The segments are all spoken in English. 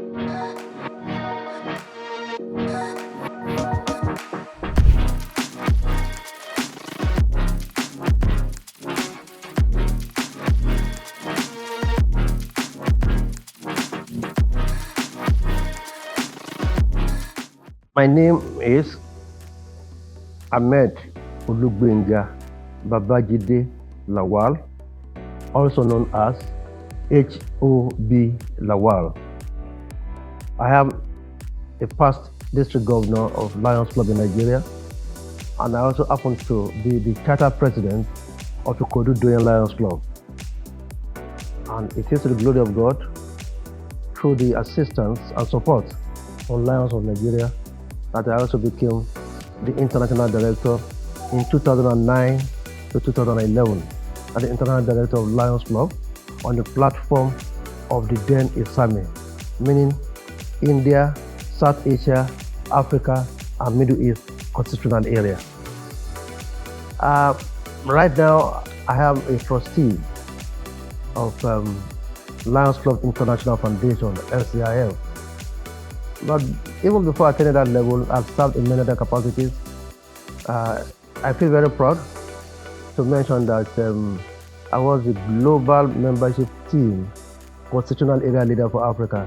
My name is MD404 Lawal, also known as H.O.B Lawal. I am a past district governor of Lion Tolulope in Nigeria, and I also happen to be the charter president of the Ikorodu Lions Club. And it is to the glory of God, through the assistance and support of Lions of Nigeria, that I also became the international director in 2009 to 2011, as the international director of Lions Club on the platform of the then affirming, meaning India, South Asia, Africa, and Middle East constitutional area. Right now, I am a trustee of Lions Club International Foundation, LCIF. But even before I attended that level, I've served in many other capacities. I feel very proud to mention that I was the global membership team constitutional area leader for Africa.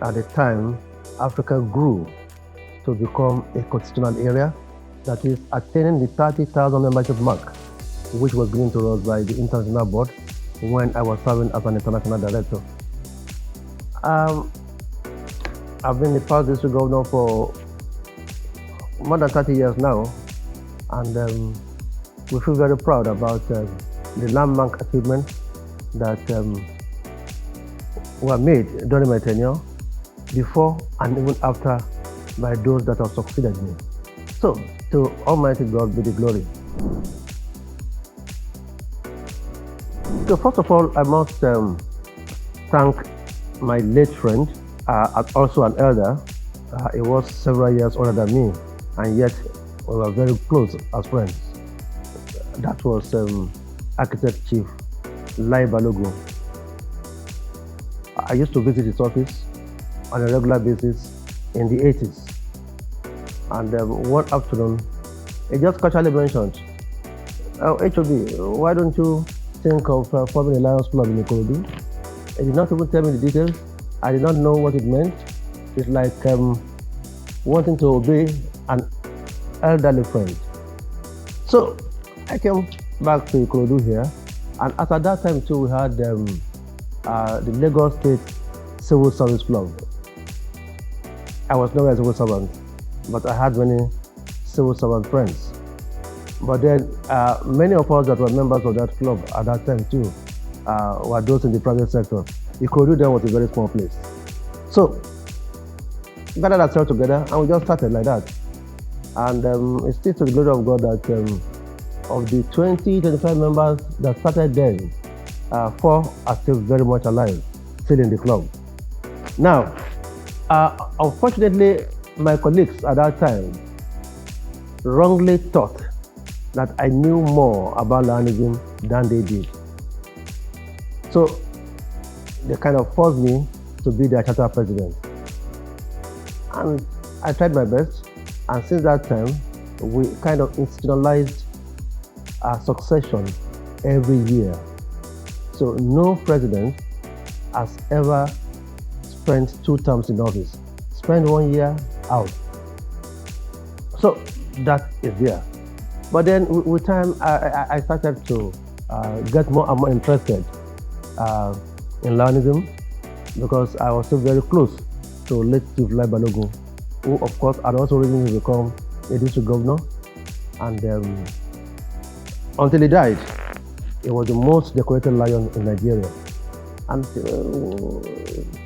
At the time, Africa grew to become a constitutional area, that is attaining the 30,000 membership mark, which was given to us by the International Board when I was serving as an international director. I've been the past district governor for more than 30 years now, and we feel very proud about the landmark achievements that were made during my tenure, before and even after, by those that have succeeded me. So, to Almighty God be the glory. So first of all, I must thank my late friend, also an elder. He was several years older than me, and yet we were very close as friends. That was Architect Chief Lion Balogun. I used to visit his office on a regular basis in the 80s. And one afternoon, he just casually mentioned, "Oh, H.O.B, why don't you think of forming a Lions Club in Ikorodu?" He did not even tell me the details. I did not know what it meant. It's like wanting to obey an elderly friend. So I came back to Ikorodu here, and at that time too, we had the Lagos State Civil Service Club. I was not a civil servant, but I had many civil servant friends. But then many of us that were members of that club at that time too were those in the private sector. Ikorodu then was a very small place. So we gathered ourselves together and we just started like that. And it's still to the glory of God that of the 25 members that started then, 4 are still very much alive, still in the club. Now, unfortunately, my colleagues at that time wrongly thought that I knew more about Lionism than they did. So they kind of forced me to be their charter president. And I tried my best, and since that time, we kind of institutionalized a succession every year. So no president has ever spent 2 terms in office. Spend 1 year out. So that is there. But then with time, I started to get more and more interested in Lionism, because I was still very close to late Chief Lion Balogun, who of course had also recently become a district governor. And until he died, he was the most decorated lion in Nigeria. And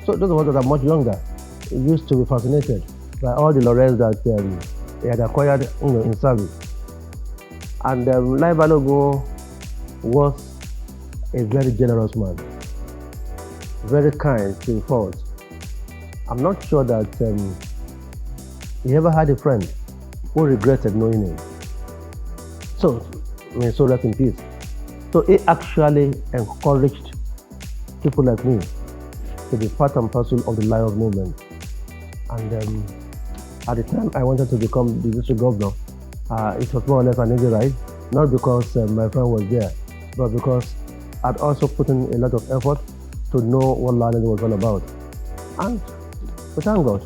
so those of us that are much younger used to be fascinated by all the laurels that he had acquired in service. And Lion Balogun was a very generous man, very kind to a fault. I'm not sure that he ever had a friend who regretted knowing him. So, may so rest in peace. So he actually encouraged people like me to be part and parcel of the Lions movement. And at the time I wanted to become the district governor, it was more or less an easy ride, not because my friend was there, but because I'd also put in a lot of effort to know what Lion was all about. And we thank God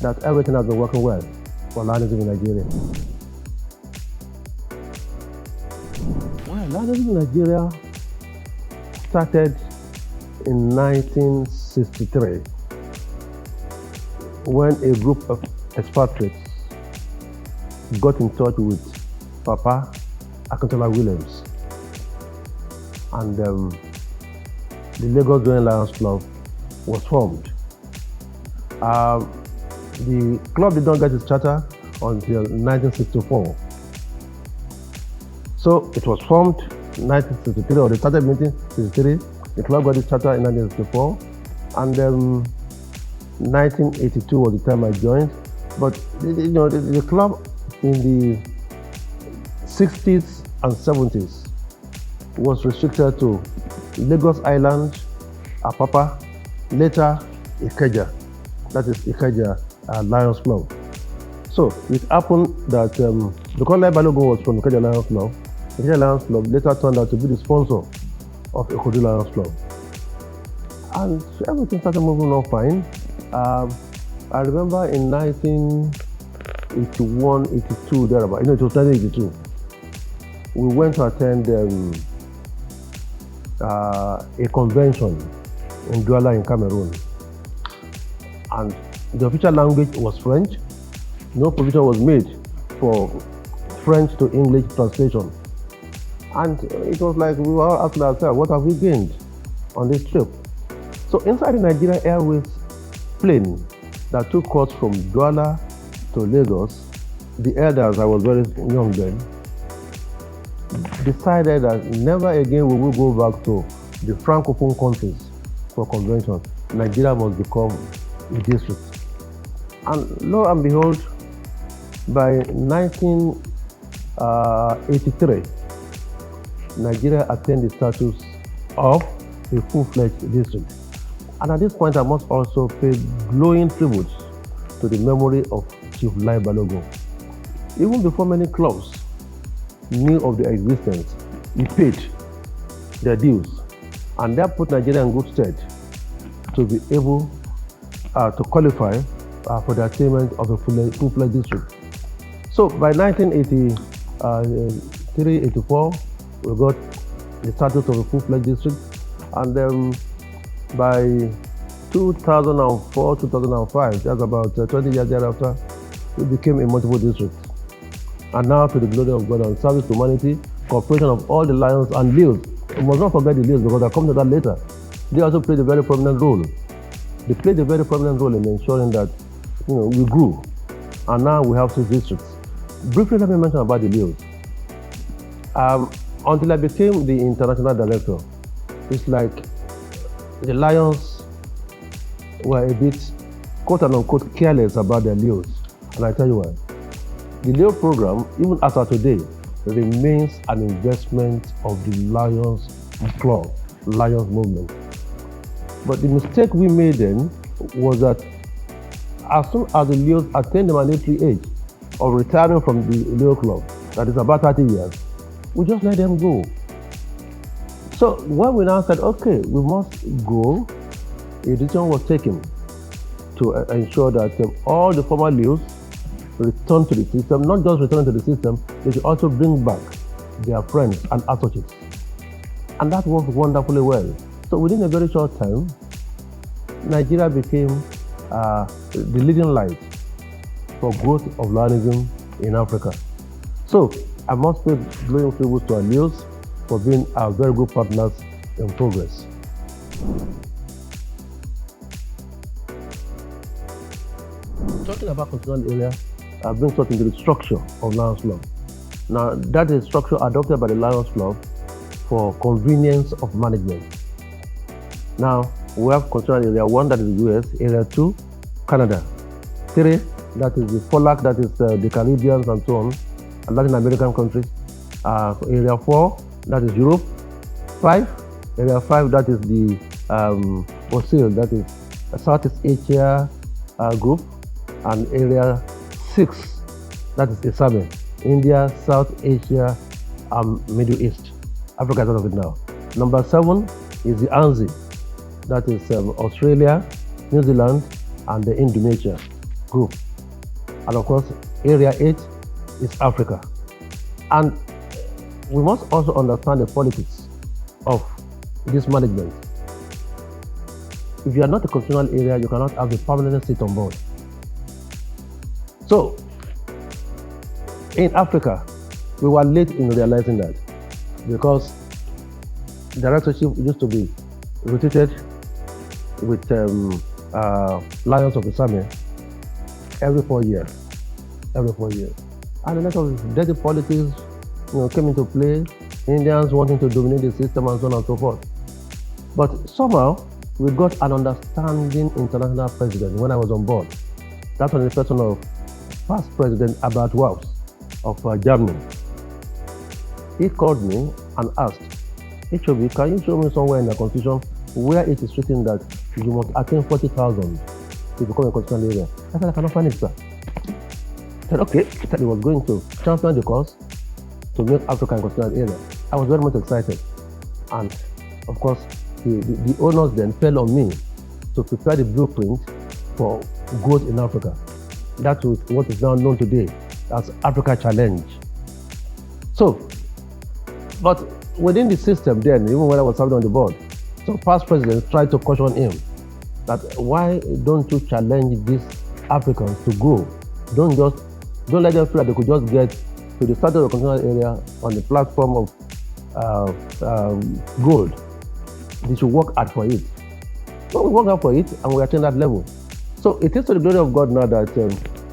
that everything has been working well for Lion in Nigeria. Well, Lion in Nigeria started in 1963 when a group of expatriates got in touch with Papa Akintola Williams, and the Lagos Joint Lions Club was formed. The club did not get its charter until 1964. So it was formed in 1963, or the charter meeting 63. The club got its charter in 1964, and 1982 was the time I joined. But the club in the 60s and 70s was restricted to Lagos Island, Apapa, later Ikeja, that is Ikeja Lions Club. So it happened that because Lai Balogun was from Ikeja Lions Club, Ikeja Lions Club later turned out to be the sponsor of Ikodu Lions Club. And everything started moving on fine. I remember in 1981, 82, thereabout, it was 1982, we went to attend a convention in Douala in Cameroon. And the official language was French. No provision was made for French to English translation. And it was like we were all asking ourselves, what have we gained on this trip? So inside the Nigeria Airways plane that took us from Douala to Lagos, the elders, I was very young then, decided that never again will we go back to the Francophone countries for convention. Nigeria must become a district. And lo and behold, by 1983, Nigeria attained the status of a full-fledged district. And at this point, I must also pay glowing tributes to the memory of Chief Lai Balogun. Even before many clubs knew of their existence, he paid their dues, and that put Nigeria in good stead to be able to qualify for the attainment of a full-fledged district. So by 1983-84, we got the status of a full-fledged district, and by 2004-2005, that's about 20 years thereafter, we became a multiple district. And now, to the glory of God and service to humanity, cooperation of all the Lions and Leos. We must not forget the Leos, because I'll come to that later. They also played a very prominent role. They played a very prominent role in ensuring that we grew. And now we have 6 districts. Briefly, let me mention about the Leos. Until I became the international director, it's like the Lions were a bit, quote and unquote, careless about their Leos. And I tell you why. The Leo program, even as of today, remains an investment of the Lions Club, Lions movement. But the mistake we made then was that as soon as the Leos attained the mandatory age of retiring from the Leo club, that is about 30 years, we just let them go. So when we now said, okay, we must go, a decision was taken to ensure that all the former Leos return to the system. Not just return to the system, they should also bring back their friends and associates. And that worked wonderfully well. So within a very short time, Nigeria became the leading light for growth of Lionism in Africa. So I must pay glowing tribute to our Leos for being our very good partners in progress. Talking about constitutional area, brings us into the structure of Lions Club. Now, that is structure adopted by the Lions Club for convenience of management. Now, we have constitutional area 1, that is the US, area 2, Canada, 3, that is the FOLAC, that is the Caribbeans and so on, and Latin American countries, area 4, that is Europe, 5, area 5, that is the OSIL, that is Southeast Asia group, and Area 6, that is affirming, India, South Asia, and Middle East. Africa is out of it now. Number 7 is the ANZI, that is Australia, New Zealand, and the Indonesia group. And of course, Area 8 is Africa. And we must also understand the politics of this management. If you are not a constitutional area, you cannot have a permanent seat on board. So, in Africa, we were late in realizing that, because directorship used to be rotated with Lions of the Same every 4 years. And a lot of dirty politics came into play, Indians wanting to dominate the system and so on and so forth. But somehow, we got an understanding international president when I was on board. That was the person of past President Albert Wolff of Germany. He called me and asked, H.O.B, can you show me somewhere in the constitution where it is written that you must attain 40,000 to become a constitutional area? I said, I cannot find it, sir. He said, okay. He said he was going to champion the cause to make Africa a constitutional area. I was very much excited. And of course, the onus then fell on me to prepare the blueprint for growth in Africa. That was what is now known today as Africa Challenge. So, but within the system then, even when I was serving on the board, some past presidents tried to caution him that why don't you challenge these Africans to grow? Don't let them feel that they could just get to the start of the constitutional area on the platform of gold. They should work hard for it. So we work hard for it, and we attain that level. So it is to the glory of God now that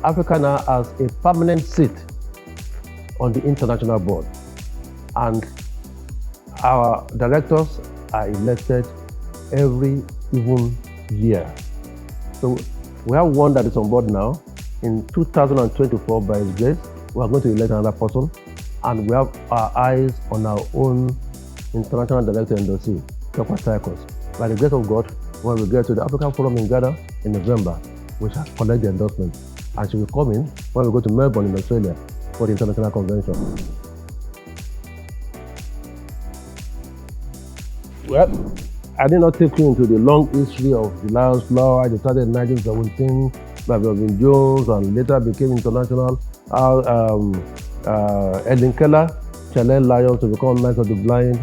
Africa now has a permanent seat on the international board, and our directors are elected every even year. So we have one that is on board now. In 2024, by His grace, we are going to elect another person, and we have our eyes on our own international director in the sea, Dr. Cycles. By the grace of God, when we get to the African Forum in Ghana in November, we shall collect the endorsement, and she will come in when we go to Melbourne in Australia for the international convention. Well, I did not take you into the long history of the Lion Flower. It started in 1917 by Melvin Jones and later became international. Edwin Keller challenged Lions to become Knights of the Blind,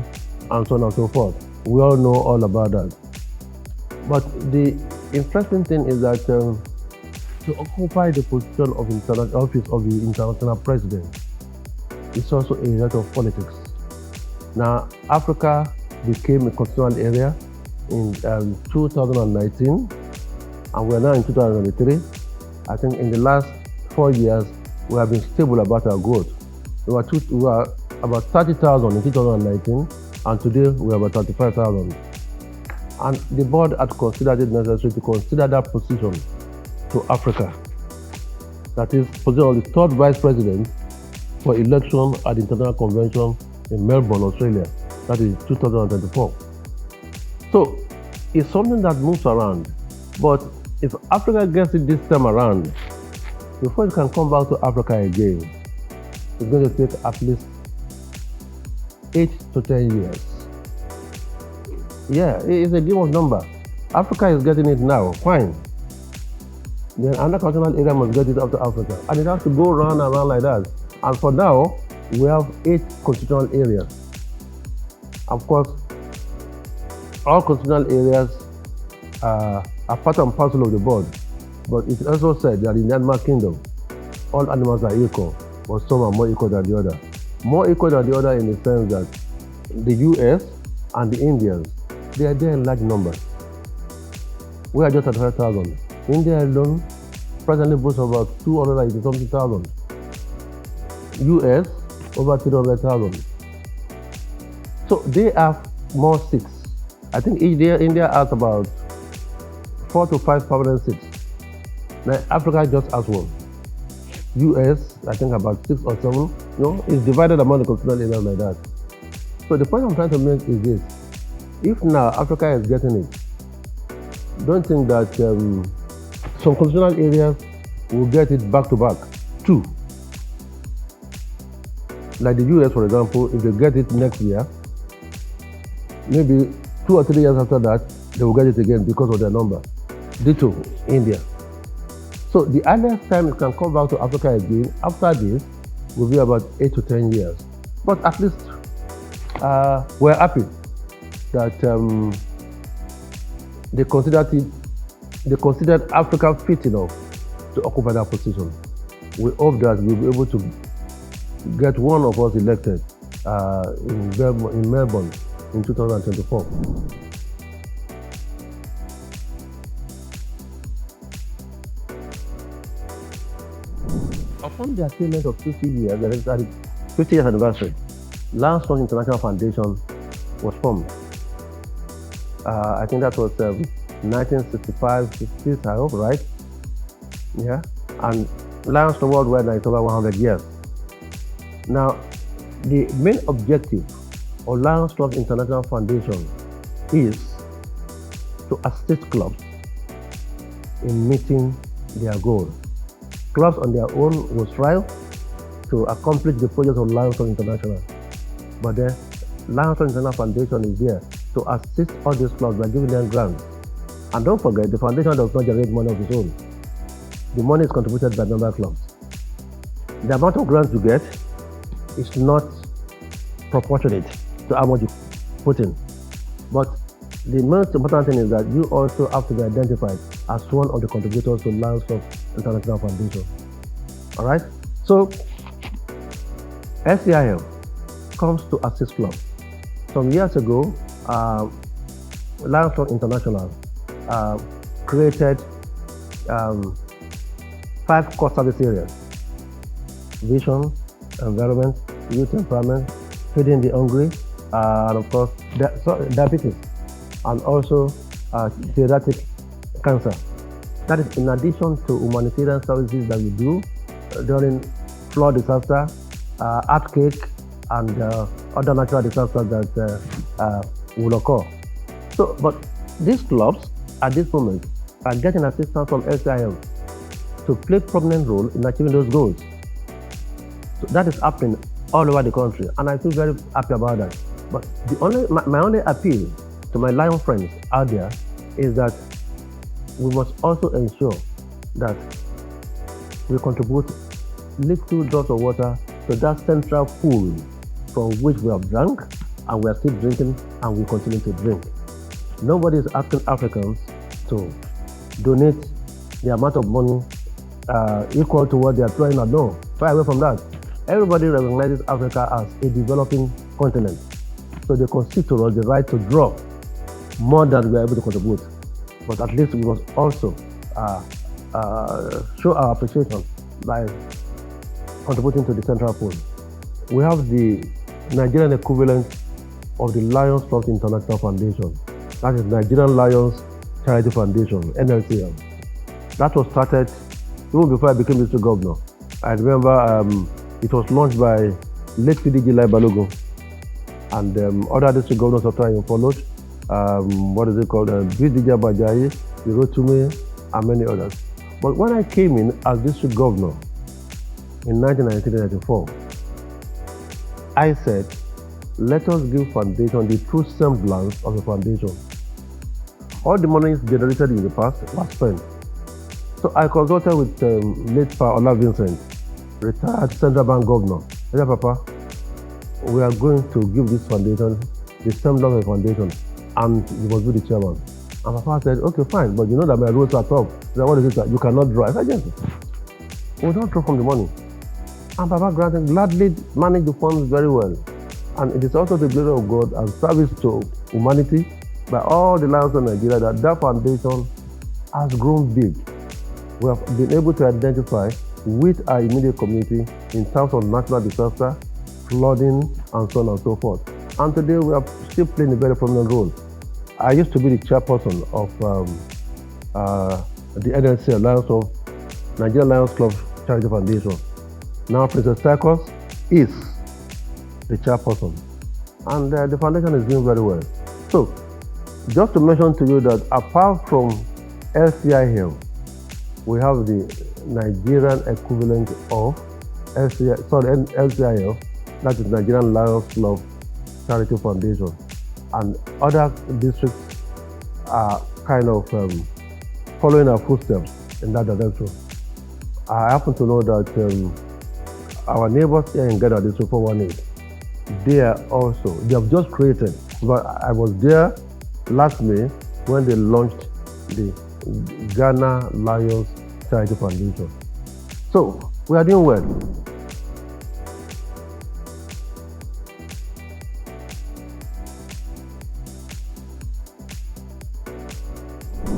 and so on and so forth. We all know all about that. But the interesting thing is that to occupy the position of office of the international president is also a lot of politics. Now, Africa became a constitutional area in 2019, and we're now in 2023. I think in the last 4 years, we have been stable about our growth. We were about 30,000 in 2019, and today we are about 35,000. And the board had considered it necessary to consider that position to Africa. That is, position of the third vice president for election at the International Convention in Melbourne, Australia. That is 2024. So it's something that moves around. But if Africa gets it this time around, before it can come back to Africa again, it's going to take at least 8 to 10 years. Yeah, it's a game of number. Africa is getting it now, fine. Then another continental area must get it up to Africa. And it has to go round and round like that. And for now, we have 8 constitutional areas. Of course, all constitutional areas are part and parcel of the board. But it's also said that in the animal kingdom, all animals are equal, but some are more equal than the other. More equal than the other in the sense that the US and the Indians, they are there in large numbers. We are just at 5,000. India alone presently boasts about 280,000. US over 300,000. So they have more seats. I think India has about 4 to 5 permanent seats. Now Africa just has one. US, I think about 6 or 7. It's divided among the constitutional areas like that. So the point I'm trying to make is this: if now Africa is getting it, don't think that some constitutional areas will get it back to back. 2. Like the US, for example, if they get it next year, maybe 2 or 3 years after that, they will get it again because of their number. Ditto, India. So the earliest time it can come back to Africa again after this will be about 8 to 10 years. But at least we're happy that they considered Africa fit enough to occupy that position. We hope that we'll be able to get one of us elected in Melbourne in 2024. Upon the attainment of 50 years, the 50 years anniversary, Lion Tolulope International Foundation was formed. I think that was 1965, 60s, I hope, right? Yeah. And Lion Tolulope worldwide now is over 100 years. Now, the main objective of Lion Tolulope International Foundation is to assist clubs in meeting their goal. Clubs on their own will strive to accomplish the projects of Lion Tolulope International. But then, Lion Tolulope International Foundation is there to assist all these clubs by giving them grants. And don't forget, the foundation does not generate money of its own. The money is contributed by member clubs. The amount of grants you get is not proportionate to how much you put in. But the most important thing is that you also have to be identified as one of the contributors to Lion Tolulope International Foundation. All right? So, SCIM comes to assist clubs. Some years ago, Lion Tolulope International created 5 core service areas: vision, environment, youth empowerment, feeding the hungry, and of course diabetes, and also pediatric cancer. That is in addition to humanitarian services that we do during flood disaster, earthquake, and other natural disasters that will occur. So, but these clubs at this moment are getting assistance from SIM to play a prominent role in achieving those goals. So that is happening all over the country, and I feel very happy about that. But my only appeal to my Lion friends out there is that we must also ensure that we contribute little drops of water to that central pool from which we have drunk, and we are still drinking, and we continue to drink. Nobody is asking Africans to donate the amount of money equal to what they are trying to do. Far away from that. Everybody recognizes Africa as a developing continent. So they consider us the right to draw more than we are able to contribute. But at least we must also show our appreciation by contributing to the central pool. We have the Nigerian equivalent of the Lion Tolulope International Foundation. That is Nigerian Lions Charity Foundation, NLCM. That was started even before I became district governor. I remember it was launched by late Pid H.O.B Lawal and other district governors after him followed. What is it called? Adedeji Bajayi, Irotume, and many others. But when I came in as district governor in 1993-94, I said, let us give foundation the true semblance of a foundation. All the monies generated in the past was spent. So I consulted with late Ola Vincent, retired Central Bank Governor. I said, Papa, we are going to give this foundation the semblance of a foundation, and you must be the chairman. And Papa said, okay, fine, but you know that my rules are tough. He said, what is it? You cannot draw. I said, yes. We don't draw from the money. And Papa gladly managed the funds very well. And it is also the glory of God and service to humanity by all the Lions of Nigeria that foundation has grown big. We have been able to identify with our immediate community in terms of natural disaster, flooding, and so on and so forth. And today we are still playing a very prominent role. I used to be the chairperson of the NLC, Lions of Nigeria Lions Club Charity Foundation. Now Princess Tychus is the chairperson, and the foundation is doing very well. So, just to mention to you that apart from LCIL, we have the Nigerian equivalent of LCIL, that is Nigerian Lion Tolulope Charity Foundation, and other districts are kind of following our footsteps in that direction. I happen to know that our neighbors here in Ghana, District 418, they have just created, but I was there last May when they launched the Ghana Lions Charity Foundation. So we are doing well.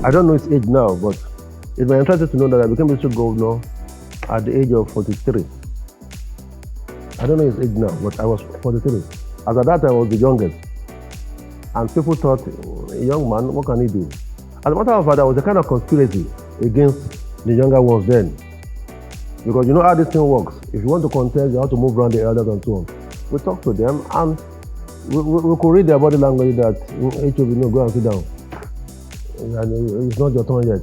I don't know its age now, but it's my interest to know that I became district governor at the age of 43. I don't know his age now, but I was 43. As at that time, I was the youngest. And people thought, a young man, what can he do? As a matter of fact, there was a kind of conspiracy against the younger ones then. Because you know how this thing works. If you want to contest, you have to move around the elders and so on. We talked to them, and we could read their body language that H.O.B, no, go and sit down. And it's not your turn yet.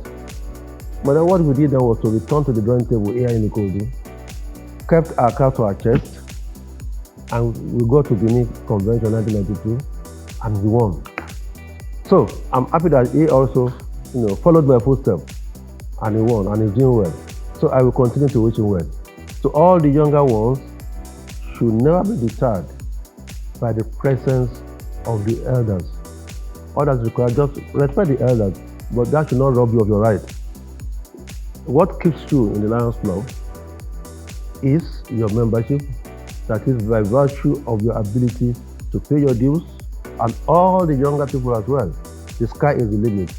But then what we did then was to return to the drawing table here in Ikodu, kept our cards to our chest, and we got to Benin Convention 1992, and we won. So I'm happy that he also, followed my footsteps, and he won, and he's doing well. So I will continue to wish him well. So all the younger ones should never be deterred by the presence of the elders. All that's required, just respect the elders, but that should not rob you of your right. What keeps you in the Lions Club is your membership, that is by virtue of your ability to pay your dues, and all the younger people as well. The sky is the limit.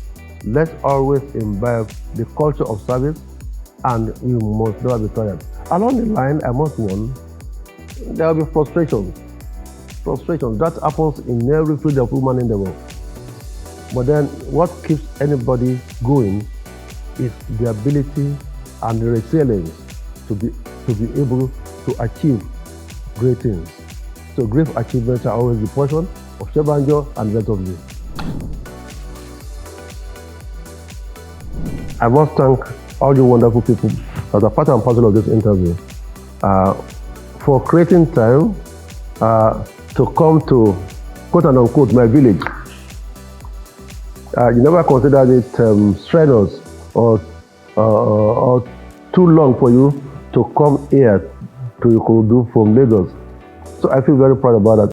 Let's always imbibe the culture of service, and we must never be tired. Along the line, I must warn, there will be frustrations. That happens in every field of human endeavor. But then what keeps anybody going is the ability and the resilience to be able to achieve great things. So great achievements are always the portion of Senbanjo and the rest of you. I must thank all you wonderful people that are part and parcel of this interview for creating time to come to, quote and unquote, my village. You never considered it strenuous or too long for you to come here to Ikodu from Lagos. So I feel very proud about that.